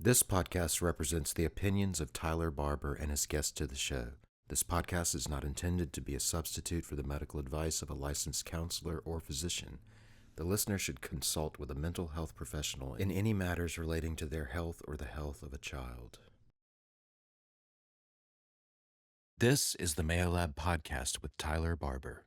This podcast represents the opinions of Tyler Barber and his guests to the show. This podcast is not intended to be a substitute for the medical advice of a licensed counselor or physician. The listener should consult with a mental health professional in any matters relating to their health or the health of a child. This is the Mayo Lab Podcast with Tyler Barber.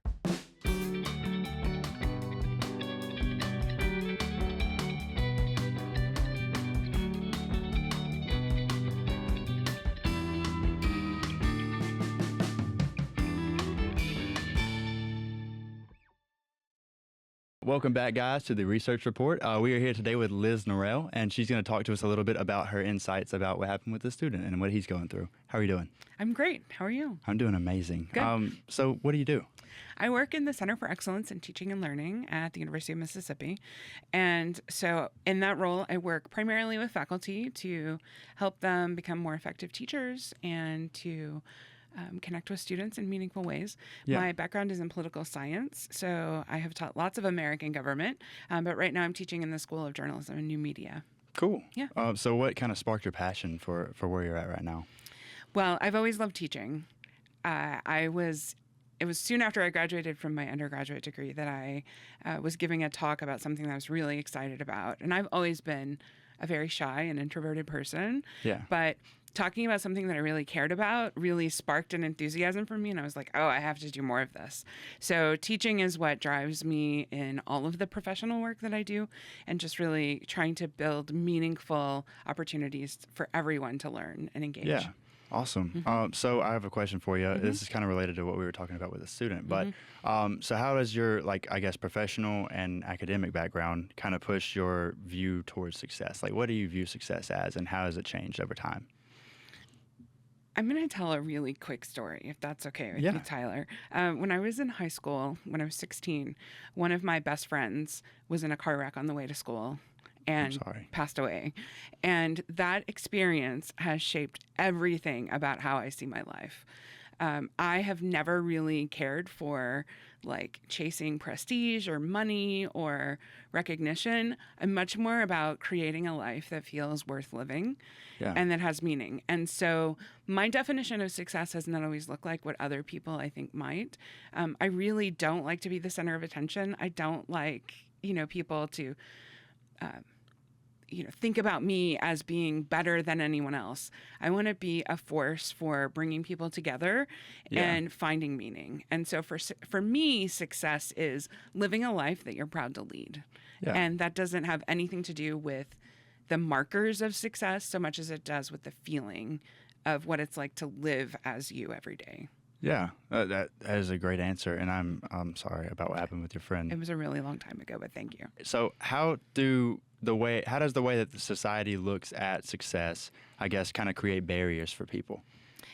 Welcome back, guys, to the research report. We are here today with Liz Norell, and she's going to talk to us a little bit about her insights about what happened with the student and what he's going through. How are you doing? I'm great. How are you? I'm doing amazing. Good. So what do you do? I work in the Center for Excellence in Teaching and Learning at the University of Mississippi. And so in that role, I work primarily with faculty to help them become more effective teachers and to connect with students in meaningful ways. Yeah. My background is in political science, so I have taught lots of American government, but right now I'm teaching in the School of Journalism and New Media. Cool. Yeah. So what kind of sparked your passion for where you're at right now? Well, I've always loved teaching. It was soon after I graduated from my undergraduate degree that I was giving a talk about something that I was really excited about. And I've always been a very shy and introverted person. Yeah. But talking about something that I really cared about really sparked an enthusiasm for me. And I was like, oh, I have to do more of this. So teaching is what drives me in all of the professional work that I do, and just really trying to build meaningful opportunities for everyone to learn and engage. Yeah. Awesome. Mm-hmm. So I have a question for you. Mm-hmm. This is kind of related to what we were talking about with the student, but Mm-hmm. So how does your, professional and academic background kind of push your view towards success? Like, what do you view success as, and how has it changed over time? I'm going to tell a really quick story, if that's okay with you, Tyler. When I was in high school, when I was 16, one of my best friends was in a car wreck on the way to school and passed away. And that experience has shaped everything about how I see my life. I have never really cared for chasing prestige or money or recognition. I'm much more about creating a life that feels worth living and that has meaning. And so my definition of success has not always looked like what other people I think might. I really don't like to be the center of attention. I don't like, people to think about me as being better than anyone else. I want to be a force for bringing people together and finding meaning. And so for me, success is living a life that you're proud to lead. Yeah. And that doesn't have anything to do with the markers of success so much as it does with the feeling of what it's like to live as you every day. Yeah, that is a great answer, and I'm sorry about what happened with your friend. It was a really long time ago, but thank you. So how does the way that the society looks at success, I guess, kind of create barriers for people?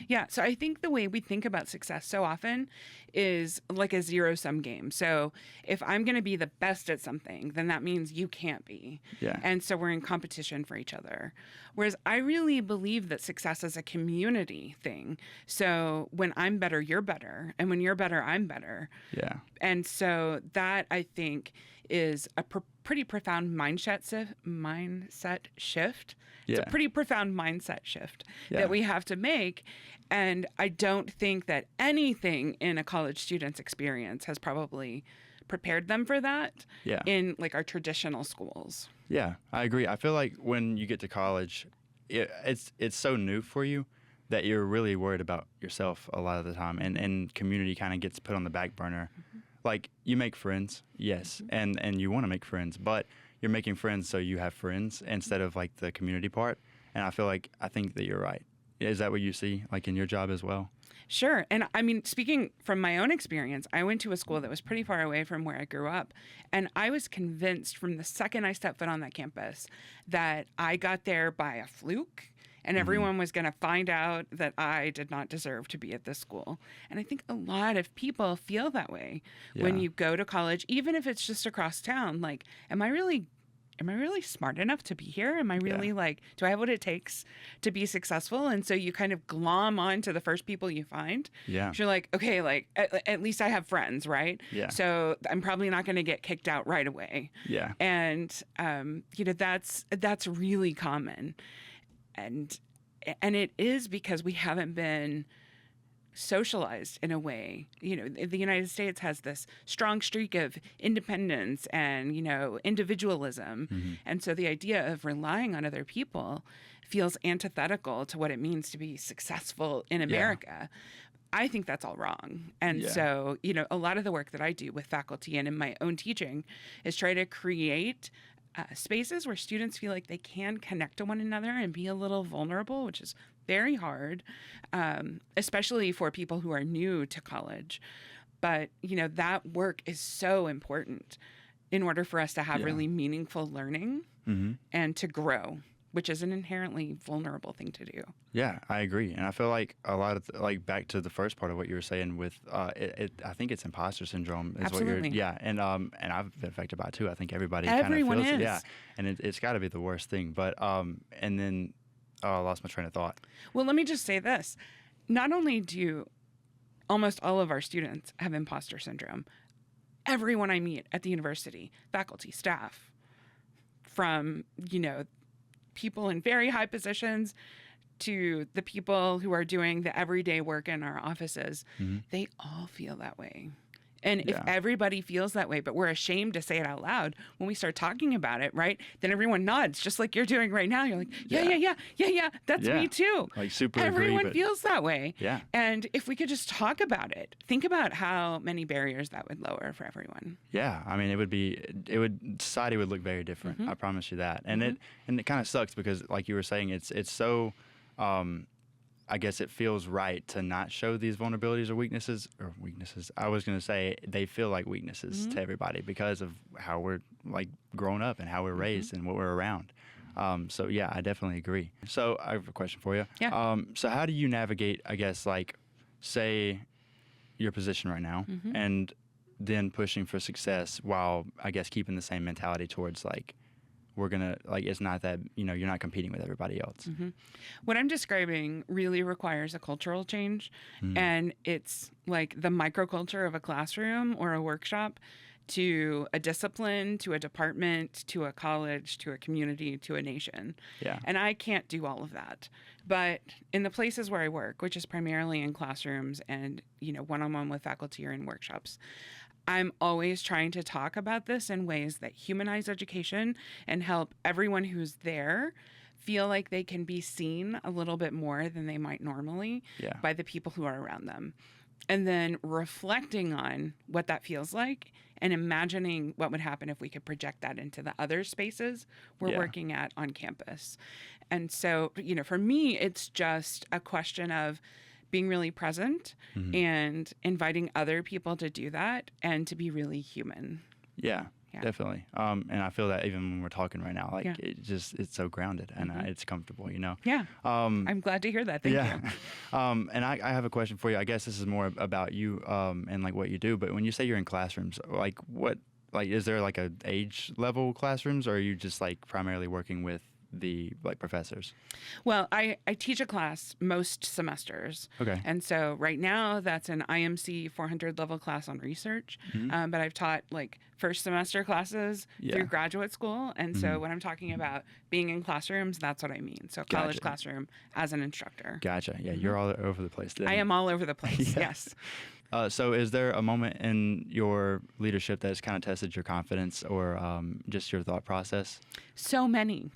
Yeah, so I think the way we think about success so often is like a zero-sum game. So if I'm going to be the best at something, then that means you can't be. Yeah. And so we're in competition for each other. Whereas I really believe that success is a community thing. So when I'm better, you're better. And when you're better, I'm better. Yeah. And so that, I think, is a pretty profound mindset shift. It's a pretty profound mindset shift that we have to make. And I don't think that anything in a college student's experience has probably prepared them for that in our traditional schools. Yeah, I agree. I feel like when you get to college, it's so new for you that you're really worried about yourself a lot of the time, and community kind of gets put on the back burner. Mm-hmm. Like, you make friends, yes, and you want to make friends, but you're making friends so you have friends instead of the community part. And I think that you're right. Is that what you see in your job as well? Sure. And I mean, speaking from my own experience, I went to a school that was pretty far away from where I grew up. And I was convinced from the second I stepped foot on that campus that I got there by a fluke. And everyone was going to find out that I did not deserve to be at this school. And I think a lot of people feel that way when you go to college, even if it's just across town. Am I really smart enough to be here? Am I really do I have what it takes to be successful? And so you kind of glom on to the first people you find. Yeah. You're like, okay, at least I have friends, right? Yeah. So I'm probably not going to get kicked out right away. Yeah. And, that's really common. and it is because we haven't been socialized in a way. The United States has this strong streak of independence and, individualism. And so the idea of relying on other people feels antithetical to what it means to be successful in America. I think that's all wrong. And so, a lot of the work that I do with faculty and in my own teaching is try to create spaces where students feel like they can connect to one another and be a little vulnerable, which is very hard, especially for people who are new to college. But, that work is so important in order for us to have really meaningful learning and to grow, which is an inherently vulnerable thing to do. Yeah, I agree. And I feel like a lot of, back to the first part of what you were saying with, I think it's imposter syndrome. Is Absolutely. And I've been affected by it too. I think everyone feels it. Is. Yeah, and it's got to be the worst thing. But, and then, I lost my train of thought. Well, let me just say this. Not only do almost all of our students have imposter syndrome, everyone I meet at the university, faculty, staff, from, people in very high positions to the people who are doing the everyday work in our offices, they all feel that way. And if everybody feels that way, but we're ashamed to say it out loud, when we start talking about it, right, then everyone nods, just like you're doing right now. You're like, yeah, that's me too. Like super Everyone agree, feels that way. Yeah. And if we could just talk about it, think about how many barriers that would lower for everyone. Yeah, I mean, society would look very different. I promise you that. And it kind of sucks because, like you were saying, it's so, I guess it feels right to not show these vulnerabilities or weaknesses. I was going to say they feel like weaknesses to everybody because of how we're grown up and how we're raised and what we're around. So yeah, I definitely agree. So I have a question for you. Yeah. So how do you navigate, I guess, say your position right now and then pushing for success while, I guess, keeping the same mentality towards we're going to, it's not that, you're not competing with everybody else. What I'm describing really requires a cultural change. And it's like the microculture of a classroom or a workshop to a discipline, to a department, to a college, to a community, to a nation. Yeah. And I can't do all of that. But in the places where I work, which is primarily in classrooms and, one-on-one with faculty or in workshops, I'm always trying to talk about this in ways that humanize education and help everyone who's there feel like they can be seen a little bit more than they might normally by the people who are around them. And then reflecting on what that feels like and imagining what would happen if we could project that into the other spaces we're working at on campus. And so, for me, it's just a question of being really present and inviting other people to do that and to be really human. Yeah, definitely. And I feel that even when we're talking right now, it's so grounded and it's comfortable, Yeah. I'm glad to hear that. Thank you. And I have a question for you. I guess this is more about you and what you do. But when you say you're in classrooms, what is there a age level classrooms, or are you just primarily working with the professors? Well, I teach a class most semesters. Okay. And so right now that's an IMC 400 level class on research. But I've taught first semester classes through graduate school. And so when I'm talking about being in classrooms, that's what I mean. So college classroom as an instructor. Gotcha. Yeah, you're all over the place then. I am all over the place. Yes. So is there a moment in your leadership that has kind of tested your confidence or just your thought process? So many,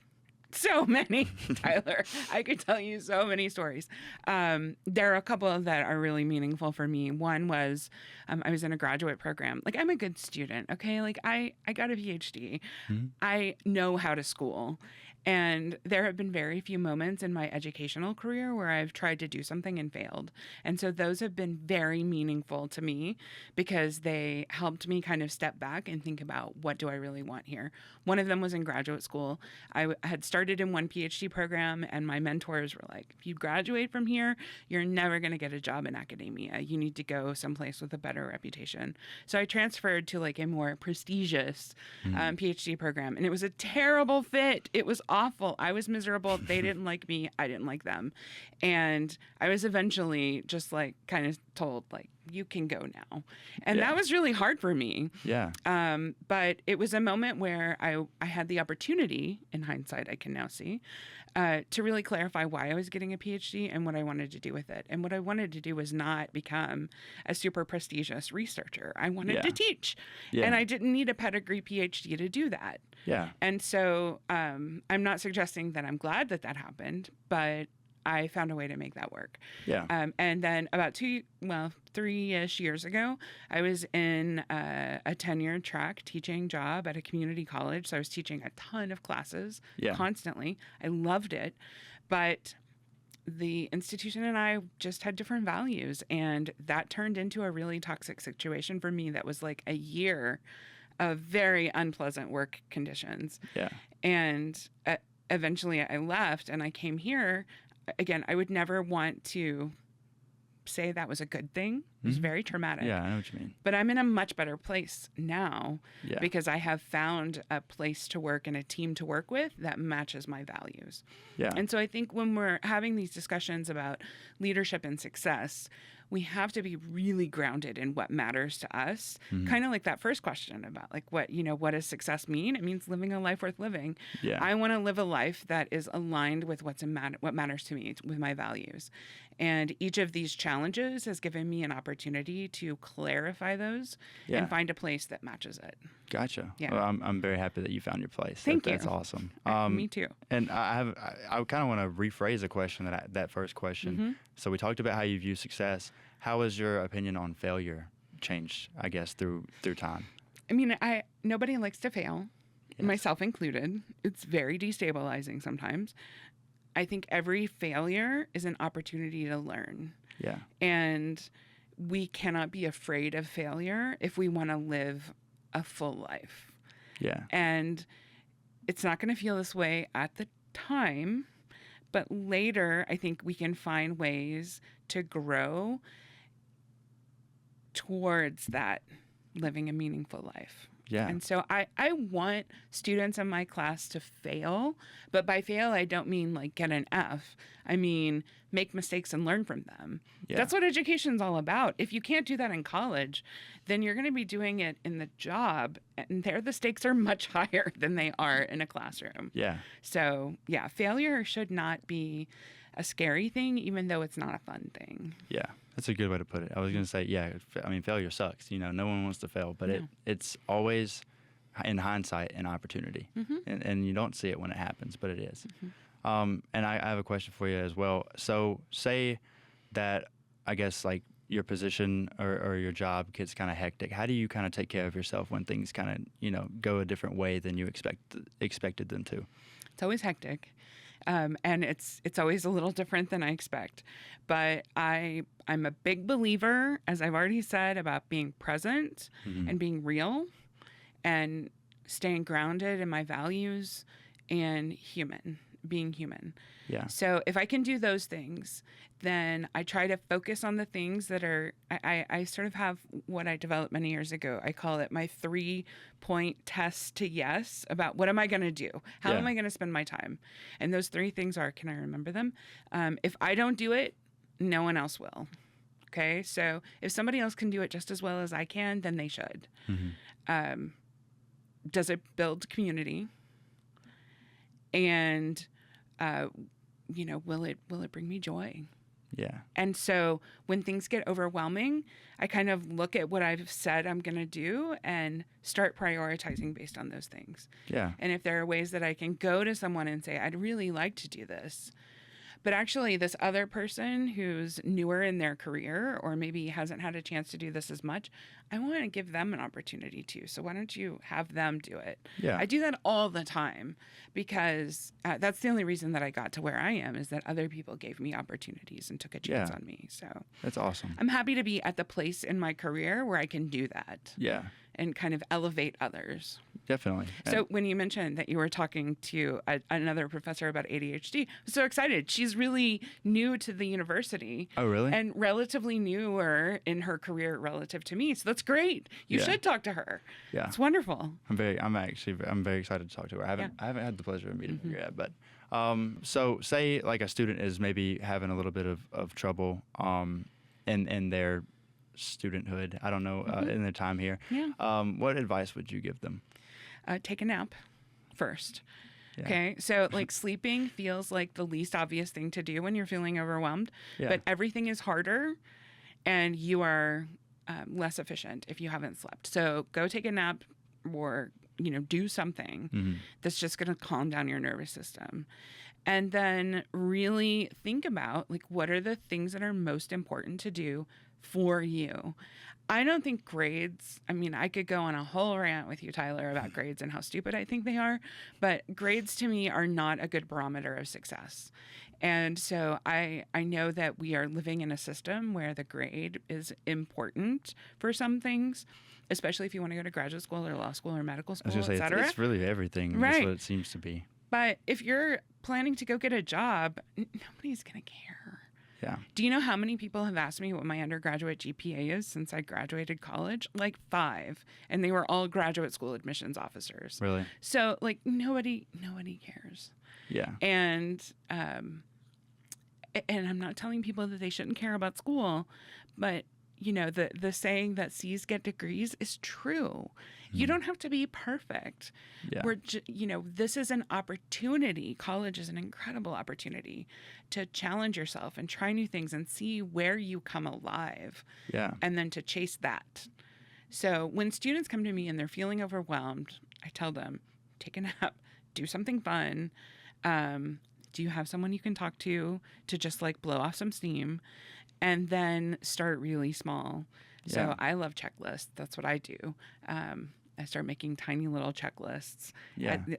Tyler. I could tell you so many stories. There are a couple that are really meaningful for me. One was I was in a graduate program. I'm a good student, okay? I got a PhD. I know how to school. And there have been very few moments in my educational career where I've tried to do something and failed. And so those have been very meaningful to me because they helped me kind of step back and think about, what do I really want here? One of them was in graduate school. I had started in one PhD program, and my mentors were like, if you graduate from here, you're never going to get a job in academia. You need to go someplace with a better reputation. So I transferred to a more prestigious PhD program, and it was a terrible fit. It was awful. I was miserable. They didn't like me. I didn't like them. And I was eventually just kind of told you can go now. And that was really hard for me. Yeah. But it was a moment where I had the opportunity, in hindsight, I can now see, to really clarify why I was getting a PhD and what I wanted to do with it. And what I wanted to do was not become a super prestigious researcher. I wanted to teach. Yeah. And I didn't need a pedigree PhD to do that. Yeah. And so I'm not suggesting that I'm glad that that happened, but I found a way to make that work. Yeah. And then about 3-ish years ago, I was in a tenure track teaching job at a community college. So I was teaching a ton of classes constantly. I loved it. But the institution and I just had different values. And that turned into a really toxic situation for me that was like a year of very unpleasant work conditions. Yeah. And eventually I left and I came here. Again, I would never want to say that was a good thing. It was very traumatic. Yeah, I know what you mean. But I'm in a much better place now Yeah. because I have found a place to work and a team to work with that matches my values. Yeah. And so I think when we're having these discussions about leadership and success, we have to be really grounded in what matters to us. Kind of like that first question about like what does success mean? It means living a life worth living. Yeah. I want to live a life that is aligned with what matters to me, with my values. And each of these challenges has given me an opportunity to clarify those and find a place that matches it. Gotcha. Yeah. Well, I'm very happy that you found your place. Thank you. That's awesome. Me too. And I kind of want to rephrase a question that first question. So we talked about how you view success. How has your opinion on failure changed, I guess, through time? I mean, nobody likes to fail, myself included. It's very destabilizing sometimes. I think every failure is an opportunity to learn. Yeah. And we cannot be afraid of failure if we want to live a full life. Yeah. And it's not going to feel this way at the time, but later I think we can find ways to grow towards that living a meaningful life. Yeah. And so I want students in my class to fail, but by fail, I don't mean like get an F. I mean, make mistakes and learn from them. Yeah. That's what education's all about. If you can't do that in college, then you're going to be doing it in the job, and there the stakes are much higher than they are in a classroom. Yeah. So yeah, failure should not be a scary thing, even though it's not a fun thing. Yeah. That's a good way to put it. I was going to say, I mean, failure sucks. No one wants to fail, but it's always, in hindsight, an opportunity. And you don't see it when it happens, but it is. And I have a question for you as well. So say that, I guess, like your position or your job gets kind of hectic. How do you kind of take care of yourself when things kind of, go a different way than you expected them to? It's always hectic. And it's always a little different than I expect. But I'm a big believer, as I've already said, about being present and being real and staying grounded in my values and being human. Yeah. So if I can do those things, then I try to focus on the things that are, I sort of have what I developed many years ago. I call it my 3-point test to yes about what am I going to do? How am I going to spend my time? And those 3 things are, can I remember them? If I don't do it, no one else will. Okay. So if somebody else can do it just as well as I can, then they should. Does it build community? And, will it bring me joy? Yeah. And so when things get overwhelming, I kind of look at what I've said I'm going to do and start prioritizing based on those things. Yeah. And if there are ways that I can go to someone and say, I'd really like to do this, but actually this other person who's newer in their career or maybe hasn't had a chance to do this as much, I want to give them an opportunity too. So why don't you have them do it? Yeah. I do that all the time because that's the only reason that I got to where I am is that other people gave me opportunities and took a chance on me. So that's awesome. I'm happy to be at the place in my career where I can do that. Yeah. And kind of elevate others. Definitely. So when you mentioned that you were talking to another professor about ADHD, I was so excited. She's really new to the university. Oh, really? And relatively newer in her career relative to me. So that's great. You should talk to her. Yeah. It's wonderful. I'm very excited to talk to her. I haven't had the pleasure of meeting her yet, but so say like a student is maybe having a little bit of trouble in their studenthood, I don't know, in their time here. Yeah. What advice would you give them? Take a nap first. Yeah. Okay. So like sleeping feels like the least obvious thing to do when you're feeling overwhelmed, but everything is harder and you are less efficient if you haven't slept. So go take a nap or, do something that's just going to calm down your nervous system. And then really think about like, what are the things that are most important to do for you? I don't think grades, I could go on a whole rant with you, Tyler, about grades and how stupid I think they are, but grades to me are not a good barometer of success. And so I know that we are living in a system where the grade is important for some things, especially if you want to go to graduate school or law school or medical school, et cetera. It's really everything. Right. That's what it seems to be. But if you're planning to go get a job, nobody's going to care. Yeah. Do you know how many people have asked me what my undergraduate GPA is since I graduated college? Like 5. And they were all graduate school admissions officers. Really? So like nobody cares. Yeah. And I'm not telling people that they shouldn't care about school, but the saying that C's get degrees is true. You don't have to be perfect. Yeah. This is an opportunity. College is an incredible opportunity to challenge yourself and try new things and see where you come alive. Yeah. And then to chase that. So when students come to me and they're feeling overwhelmed, I tell them, take a nap, do something fun. Do you have someone you can talk to just like blow off some steam? And then start really small. So Yeah. I love checklists. That's what I do. I start making tiny little checklists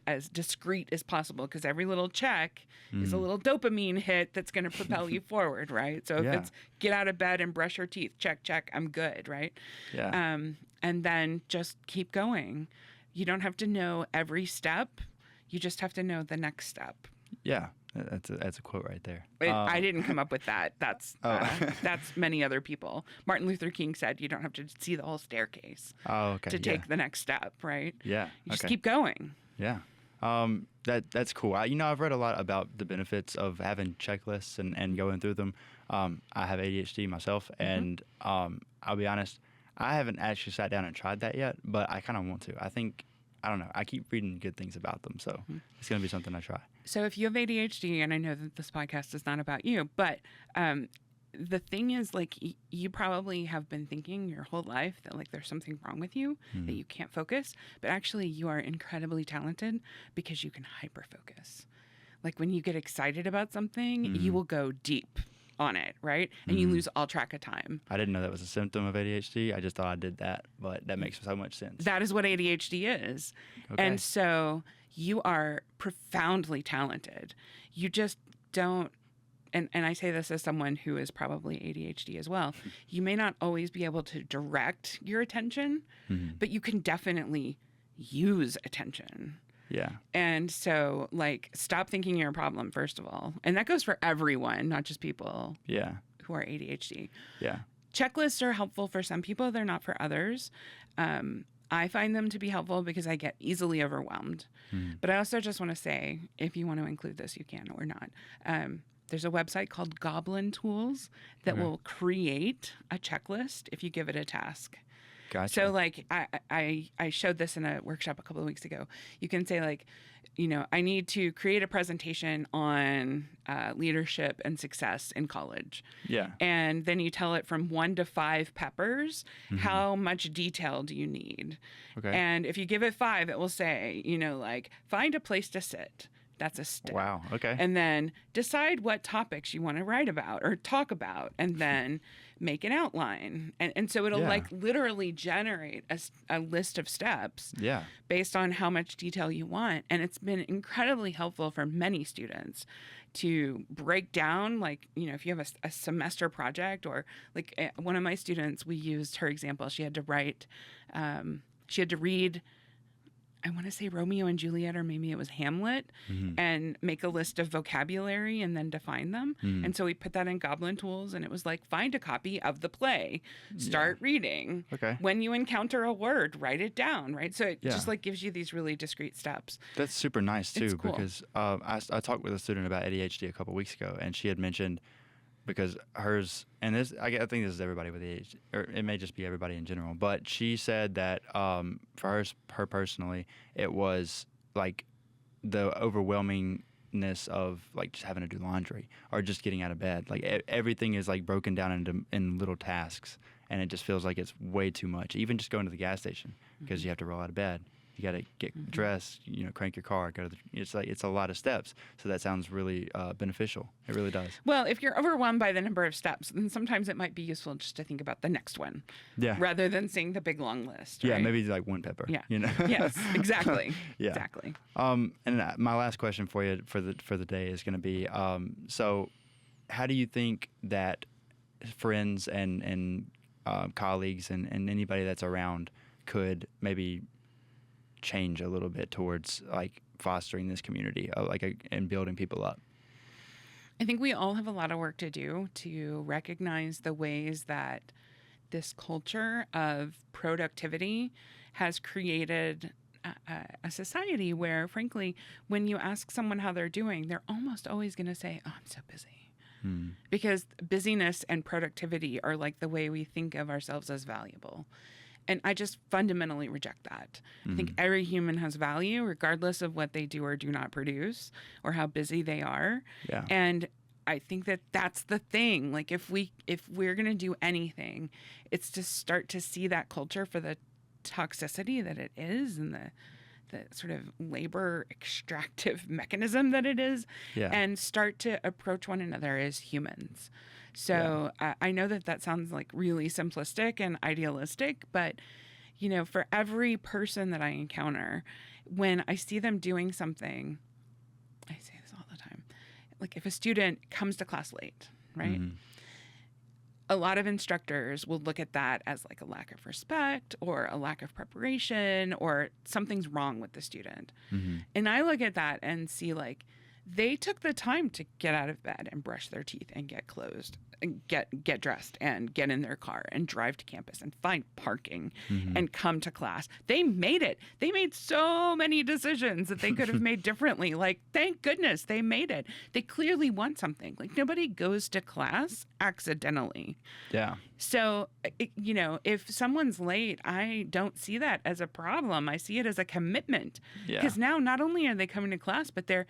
as discreet as possible because every little check is a little dopamine hit that's going to propel you forward, right? So if it's get out of bed and brush your teeth, check, I'm good, right? Yeah. And then just keep going. You don't have to know every step. You just have to know the next step. Yeah. That's a quote right there. I didn't come up with that. That's many other people. Martin Luther King said you don't have to see the whole staircase to take the next step, right? Yeah. You just keep going. Yeah. That's cool. I've read a lot about the benefits of having checklists and going through them. I have ADHD myself, and I'll be honest, I haven't actually sat down and tried that yet, but I kind of want to. I don't know. I keep reading good things about them, so it's going to be something I try. So if you have ADHD, and I know that this podcast is not about you, but the thing is, like, you probably have been thinking your whole life that, like, there's something wrong with you, that you can't focus, but actually you are incredibly talented because you can hyper-focus. Like, when you get excited about something, you will go deep on it, right? And you lose all track of time. I didn't know that was a symptom of ADHD. I just thought I did that, but that makes so much sense. That is what ADHD is. Okay. And so you are profoundly talented. You just don't, and I say this as someone who is probably ADHD as well, you may not always be able to direct your attention, but you can definitely use attention. Yeah. And so, like, stop thinking you're a problem, first of all. And that goes for everyone, not just people who are ADHD. Yeah. Checklists are helpful for some people. They're not for others. I find them to be helpful because I get easily overwhelmed. But I also just want to say, if you want to include this, you can or not. There's a website called Goblin Tools that will create a checklist if you give it a task. Gotcha. So, like, I showed this in a workshop a couple of weeks ago. You can say, like, I need to create a presentation on leadership and success in college. Yeah. And then you tell it from 1 to 5 peppers, how much detail do you need? Okay. And if you give it 5, it will say, like, find a place to sit. That's a step. Wow. Okay. And then decide what topics you want to write about or talk about, and then make an outline. And so it'll like literally generate a list of steps based on how much detail you want. And it's been incredibly helpful for many students to break down, like, if you have a semester project, or like one of my students, we used her example. She had to read, I want to say Romeo and Juliet, or maybe it was Hamlet, and make a list of vocabulary and then define them. And so we put that in Goblin Tools, and it was like, find a copy of the play, start reading. Okay. When you encounter a word, write it down, right? So it just like gives you these really discrete steps. That's super nice too, cool. because I talked with a student about ADHD a couple weeks ago, and she had mentioned because hers, and this, I think this is everybody with age, or it may just be everybody in general, but she said that for her personally, it was like the overwhelmingness of like just having to do laundry or just getting out of bed. Like everything is like broken down in little tasks, and it just feels like it's way too much. Even just going to the gas station, because you have to roll out of bed. You got to get dressed, crank your car, go to it's a lot of steps. So that sounds really beneficial. It really does. Well, if you're overwhelmed by the number of steps, then sometimes it might be useful just to think about the next one. Yeah. Rather than seeing the big long list. Yeah, right? maybe like one pepper. Yeah. Yes, exactly. Yeah. Exactly. And my last question for you for the day is going to be, so how do you think that friends and colleagues and anybody that's around could maybe change a little bit towards like fostering this community, and building people up? I think we all have a lot of work to do to recognize the ways that this culture of productivity has created a society where, frankly, when you ask someone how they're doing, they're almost always going to say, "Oh, I'm so busy." Because busyness and productivity are like the way we think of ourselves as valuable. And I just fundamentally reject that. I think every human has value, regardless of what they do or do not produce or how busy they are. Yeah. And I think that that's the thing. Like if we're going to do anything, it's to start to see that culture for the toxicity that it is and the sort of labor extractive mechanism that it is, and start to approach one another as humans. So I know that sounds like really simplistic and idealistic, but, for every person that I encounter, when I see them doing something, I say this all the time, like if a student comes to class late, right? A lot of instructors will look at that as like a lack of respect or a lack of preparation or something's wrong with the student. And I look at that and see like they took the time to get out of bed and brush their teeth and get clothed and get dressed and get in their car and drive to campus and find parking and come to class. They made it. They made so many decisions that they could have made differently. Like, thank goodness they made it. They clearly want something. Like, nobody goes to class accidentally. Yeah. So, if someone's late, I don't see that as a problem. I see it as a commitment. Because now not only are they coming to class, but they're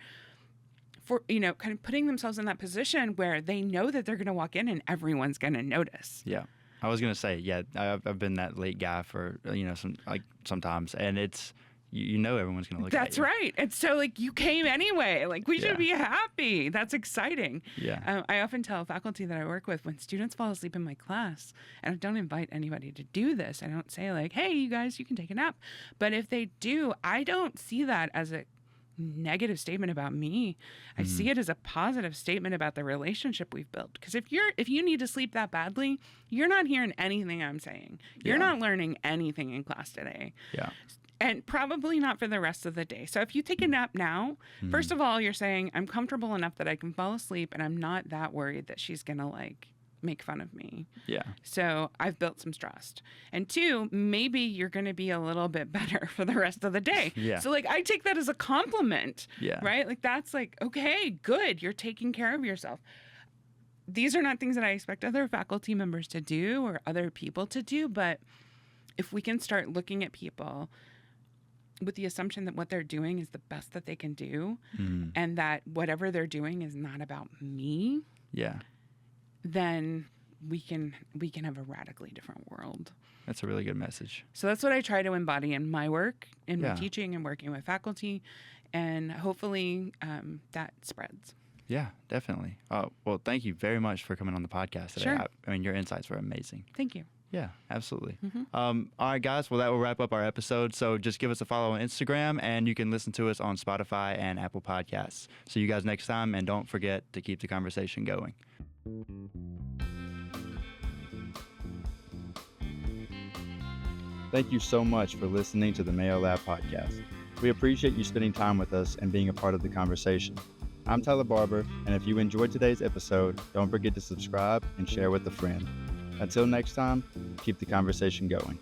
kind of putting themselves in that position where they know that they're going to walk in and everyone's going to notice. Yeah. I was going to say, I've been that late guy for, sometimes, and it's, everyone's going to look at you. That's right. And so like you came anyway, like we should be happy. That's exciting. Yeah. I often tell faculty that I work with, when students fall asleep in my class, and I don't invite anybody to do this. I don't say like, hey, you guys, you can take a nap. But if they do, I don't see that as a negative statement about me. I see it as a positive statement about the relationship we've built. Because if you need to sleep that badly, you're not hearing anything I'm saying. You're not learning anything in class today. Yeah. And probably not for the rest of the day. So if you take a nap now, first of all, you're saying, I'm comfortable enough that I can fall asleep and I'm not that worried that she's going to like make fun of me. Yeah. So I've built some trust. And two, maybe you're going to be a little bit better for the rest of the day. Yeah. So like I take that as a compliment. Yeah. Right? Like that's like, okay, good. You're taking care of yourself. These are not things that I expect other faculty members to do or other people to do, but if we can start looking at people with the assumption that what they're doing is the best that they can do, and that whatever they're doing is not about me. Yeah. Then we can have a radically different world. That's a really good message. So that's what I try to embody in my work, in my Yeah. teaching and working with faculty, and hopefully that spreads. Yeah, definitely. Well, thank you very much for coming on the podcast today. Sure. I mean, your insights were amazing. Thank you. Yeah, absolutely. All right, guys. Well, that will wrap up our episode. So just give us a follow on Instagram, and you can listen to us on Spotify and Apple Podcasts. See you guys next time, and don't forget to keep the conversation going. Thank you so much for listening to the Mayo Lab podcast. We appreciate you spending time with us and being a part of the conversation. I'm Tyler Barber, and if you enjoyed today's episode, don't forget to subscribe and share with a friend. Until next time, keep the conversation going.